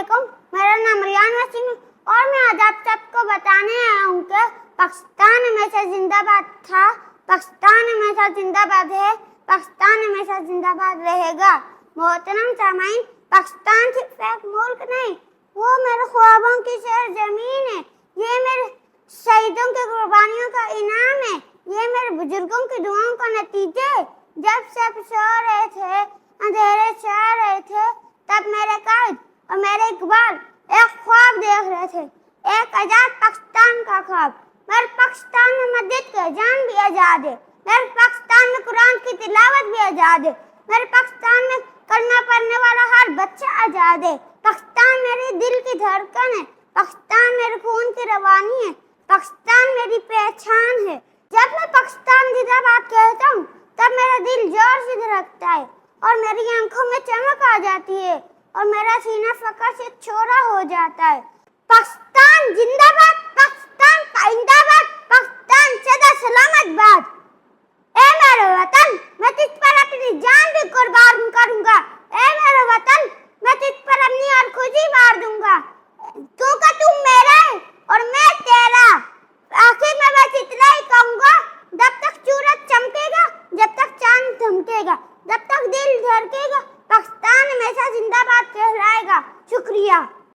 علیکم، میرا نام ریان وسیم ہے اور میں آج آپ سب کو بتانے آیا ہوں کہ پاکستان ہمیشہ زندہ باد تھا، پاکستان ہمیشہ زندہ باد ہے، پاکستان ہمیشہ زندہ باد رہے گا۔ محترم سامعین، پاکستان صرف ایک ملک نہیں، وہ میرے خوابوں کی سرزمین ہے، یہ میرے شہیدوں کی قربانیوں کا انعام ہے، یہ میرے بزرگوں کی دعاؤں کا نتیجہ ہے۔ جب سب سو رہے تھے، اندھیرے چھا رہے تھے، تب میرے قائد اور میرے اقبال ایک خواب دیکھ رہے تھے، ایک آزاد پاکستان کا خواب۔ میرے پاکستان میں مسجد کا اذان بھی آزاد ہے، میرے پاکستان میں قرآن کی تلاوت بھی آزاد ہے، میرے پاکستان میں کلمہ پڑھنے والا ہر بچہ آزاد ہے۔ پاکستان میرے دل کی دھڑکن ہے، پاکستان میرے خون کی روانی ہے، پاکستان میری پہچان ہے۔ جب میں پاکستان زندہ باد کہتا ہوں تب میرا دل زور سے دھڑکتا ہے اور میری آنکھوں میں چمک آ جاتی ہے اور میرا سینہ فخر سے چوڑا ہو جاتا ہے۔ پاکستان زندہ باد، پاکستان پائندہ باد، پاکستان سدا سلامت باد۔ اے میرے وطن، میں تجھ پر اپنی جان بھی قربان کروں گا، اے میرے وطن، میں تجھ پر اپنی ہر خوشی وار دوں گا، کیونکہ تم میرا ہے اور میں تیرا۔ آخر میں بس اتنا ہی کہوں گا، جب تک سورج چمکے گا، جب تک چاند دھمکے گا، جب تک دل دھڑکے گا، پاکستان ہمیشہ زندہ باد کہلائے گا۔ شکریہ۔